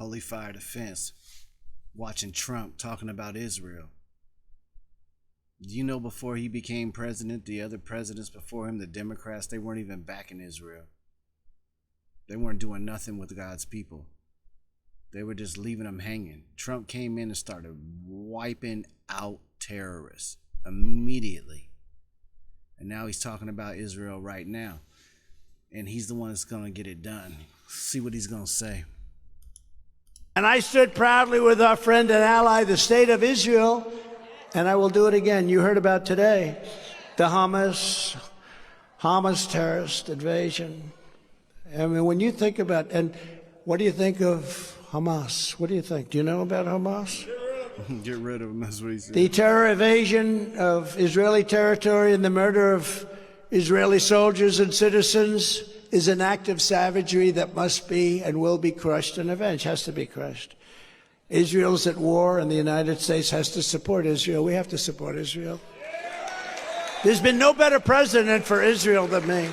Holy fire defense, watching Trump talking about Israel. Do you know before he became president, the other presidents before him, the Democrats, they weren't even backing Israel. They weren't doing nothing with God's people. They were just leaving them hanging. Trump came in and started wiping out terrorists immediately. And now he's talking about Israel right now. And he's the one that's going to get it done. See what he's going to say. And I stood proudly with our friend and ally, the state of Israel, and I will do it again. You heard about today, the Hamas terrorist invasion. I mean, when you think about, and what do you think of Hamas? What do you think? Do you know about Hamas? Get rid of them, that's what he said. The terror invasion of Israeli territory and the murder of Israeli soldiers and citizens is an act of savagery that must be and will be crushed and avenged, has to be crushed. Israel's at war and the United States has to support Israel. We have to support Israel. There's been no better president for Israel than me.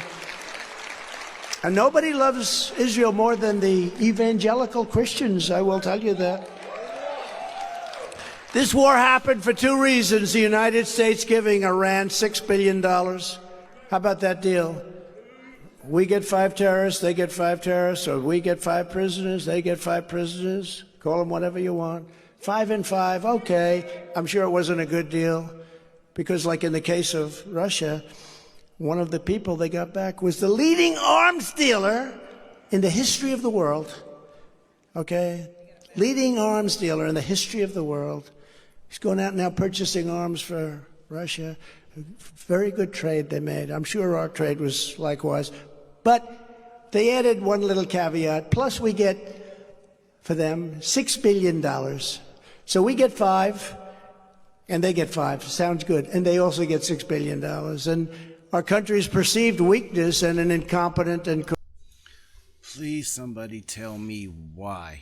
And nobody loves Israel more than the evangelical Christians, I will tell you that. This war happened for two reasons. The United States giving Iran $6 billion. How about that deal? We get 5 terrorists, they get 5 terrorists, or we get 5 prisoners, they get 5 prisoners. Call them whatever you want. 5 and 5, okay. I'm sure it wasn't a good deal because, like in the case of Russia, one of the people they got back was the leading arms dealer in the history of the world. Okay? Leading arms dealer in the history of the world. He's going out now purchasing arms for Russia. Very good trade they made. I'm sure our trade was likewise. But they added one little caveat. Plus we get, for them, $6 billion. So we get 5, and they get 5. Sounds good. And they also get $6 billion. And our country's perceived weakness and an incompetent and... Please, somebody tell me why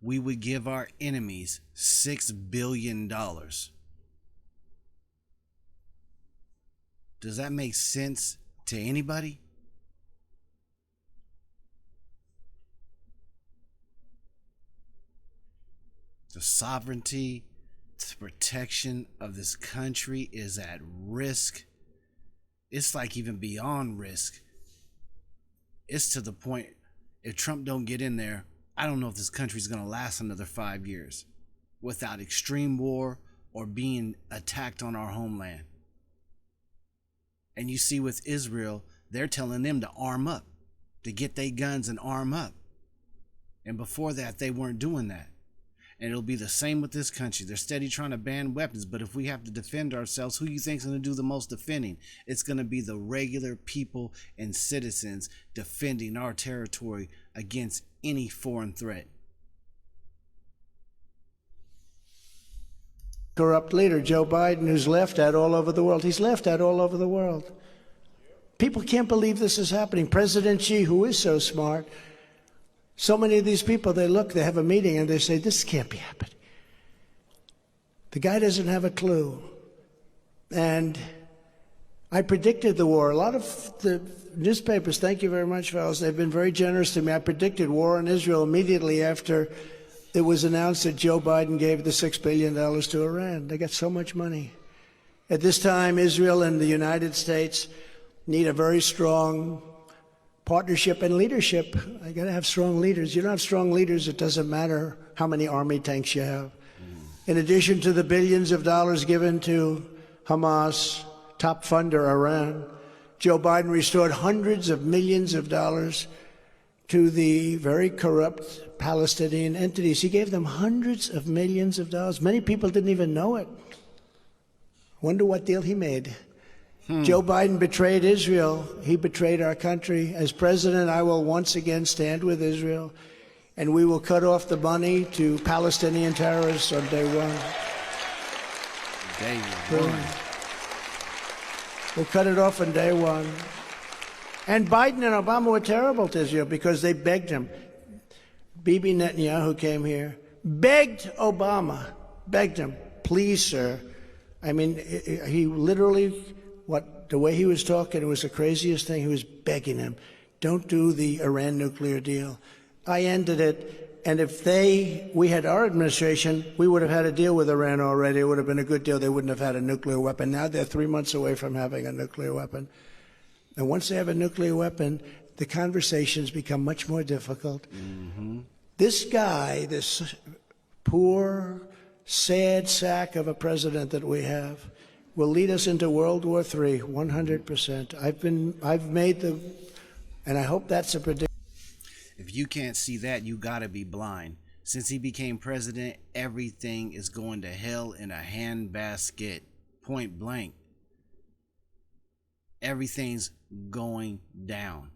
we would give our enemies $6 billion. Does that make sense to anybody? The sovereignty, the protection of this country is at risk. It's like even beyond risk. It's to the point, if Trump don't get in there, I don't know if this country's going to last another 5 years without extreme war or being attacked on our homeland. And you see with Israel, they're telling them to arm up, to get their guns and arm up. And before that, they weren't doing that. And it'll be the same with this country. They're steady trying to ban weapons, but if we have to defend ourselves, who you think's going to do the most defending? It's going to be the regular people and citizens defending our territory against any foreign threat. Corrupt leader, Joe Biden, who's left out all over the world. He's left out all over the world. People can't believe this is happening. President Xi, who is so smart, so many of these people, they have a meeting and they say, this can't be happening. The guy doesn't have a clue. And I predicted the war. A lot of the newspapers, thank you very much, fellas, they've been very generous to me. I predicted war in Israel immediately after it was announced that Joe Biden gave the $6 billion to Iran. They got so much money. At this time, Israel and the United States need a very strong partnership and leadership. I got to have strong leaders. You don't have strong leaders, it doesn't matter how many army tanks you have. In addition to the billions of dollars given to Hamas, top funder Iran, Joe Biden restored hundreds of millions of dollars to the very corrupt Palestinian entities. He gave them hundreds of millions of dollars. Many people didn't even know it. Wonder what deal he made. Joe Biden betrayed Israel. He betrayed our country. As president, I will once again stand with Israel, and we will cut off the money to Palestinian terrorists on day one. Day one. We'll cut it off on day one. And Biden and Obama were terrible to Israel because they begged him. Bibi Netanyahu came here, begged Obama, begged him, please, sir. I mean, he literally, the way he was talking, it was the craziest thing. He was begging him, don't do the Iran nuclear deal. I ended it. And if we had our administration, we would have had a deal with Iran already. It would have been a good deal. They wouldn't have had a nuclear weapon. Now they're 3 months away from having a nuclear weapon. And once they have a nuclear weapon, the conversations become much more difficult. Mm-hmm. This guy, this poor, sad sack of a president that we have, will lead us into World War III, 100%. I've made and I hope that's a prediction. If you can't see that, you gotta be blind. Since he became president, everything is going to hell in a handbasket, point blank. Everything's going down.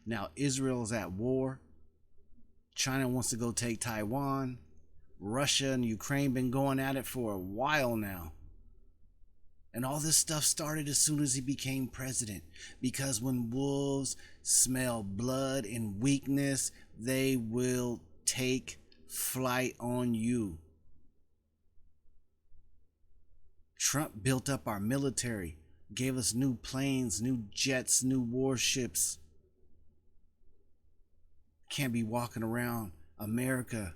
Now, Israel's at war. China wants to go take Taiwan. Russia and Ukraine been going at it for a while now. And all this stuff started as soon as he became president. Because when wolves smell blood and weakness, they will take flight on you. Trump built up our military, gave us new planes, new jets, new warships. Can't be walking around America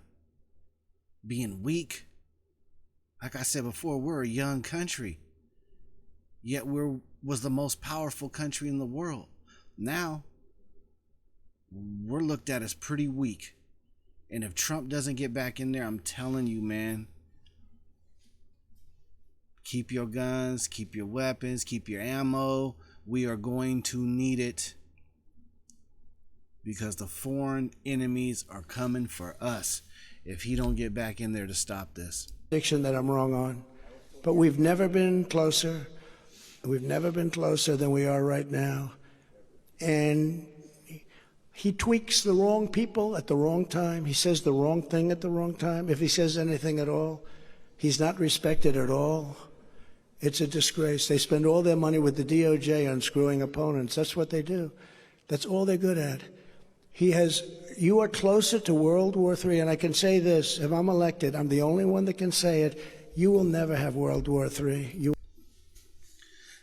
being weak. Like I said before, we're a young country. Yet was the most powerful country in the world. Now, we're looked at as pretty weak. And if Trump doesn't get back in there, I'm telling you, man, keep your guns, keep your weapons, keep your ammo. We are going to need it. Because the foreign enemies are coming for us if he don't get back in there to stop this. Prediction that I'm wrong on. But we've never been closer. We've never been closer than we are right now. And he tweaks the wrong people at the wrong time. He says the wrong thing at the wrong time. If he says anything at all, he's not respected at all. It's a disgrace. They spend all their money with the DOJ on screwing opponents. That's what they do. That's all they're good at. You are closer to World War III, and I can say this, if I'm elected, I'm the only one that can say it, you will never have World War III.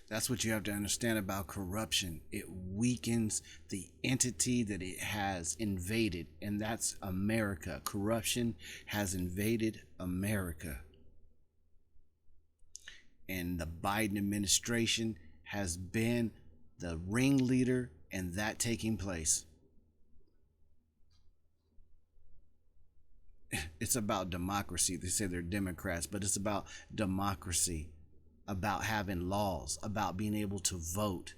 That's what you have to understand about corruption. It weakens the entity that it has invaded, and that's America. Corruption has invaded America. And the Biden administration has been the ringleader in that taking place. It's about democracy. They say they're Democrats, but it's about democracy, about having laws, about being able to vote.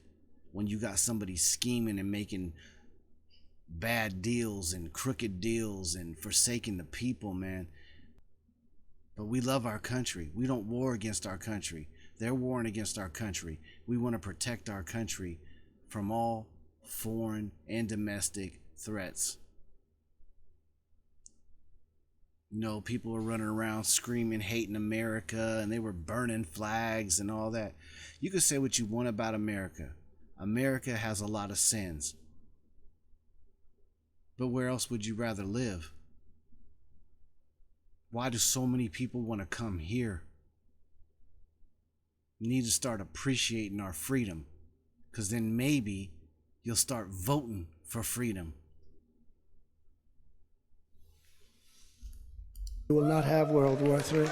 When you got somebody scheming and making bad deals and crooked deals and forsaking the people, man. But we love our country. We don't war against our country. They're warring against our country. We want to protect our country from all foreign and domestic threats. You know, people were running around screaming, hating America, and they were burning flags and all that. You can say what you want about America. America has a lot of sins. But where else would you rather live? Why do so many people want to come here? We need to start appreciating our freedom, because then maybe you'll start voting for freedom. We will not have World War III.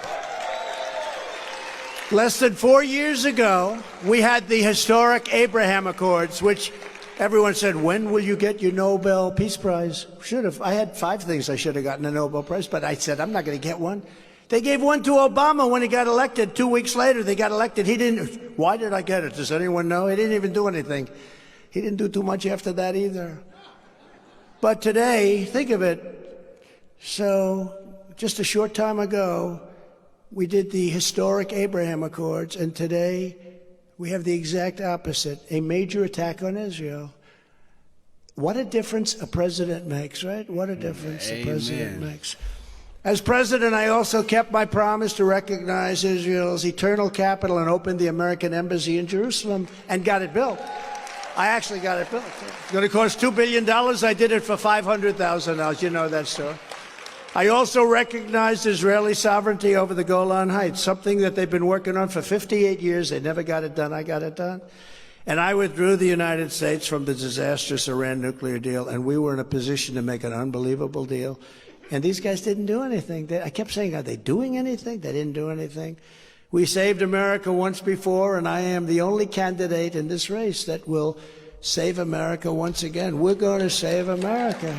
Less than 4 years ago, we had the historic Abraham Accords, which everyone said, when will you get your Nobel Peace Prize? Should have. I had 5 things I should have gotten a Nobel Prize, but I said, I'm not going to get one. They gave one to Obama when he got elected. 2 weeks later, they got elected. He didn't. Why did I get it? Does anyone know? He didn't even do anything. He didn't do too much after that either. But today, think of it. So just a short time ago, we did the historic Abraham Accords, and today we have the exact opposite, a major attack on Israel. What a difference a president makes, right? What a difference a president makes. As president, I also kept my promise to recognize Israel's eternal capital and opened the American embassy in Jerusalem and got it built. I actually got it built. It's going to cost $2 billion. I did it for $500,000. You know that story. I also recognized Israeli sovereignty over the Golan Heights, something that they've been working on for 58 years. They never got it done. I got it done. And I withdrew the United States from the disastrous Iran nuclear deal, and we were in a position to make an unbelievable deal. And these guys didn't do anything. I kept saying, are they doing anything? They didn't do anything. We saved America once before, and I am the only candidate in this race that will save America once again. We're going to save America.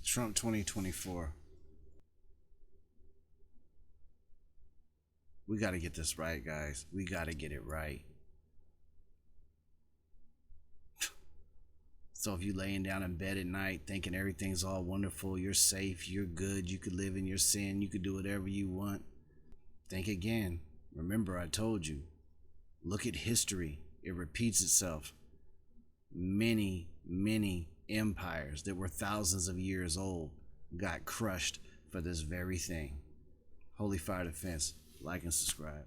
Trump 2024. We got to get this right, guys. We got to get it right. So if you're laying down in bed at night thinking everything's all wonderful, you're safe, you're good, you could live in your sin, you could do whatever you want, think again. Remember, I told you, look at history. It repeats itself. Many, many empires that were thousands of years old got crushed for this very thing. Holy Fire Defense, like and subscribe.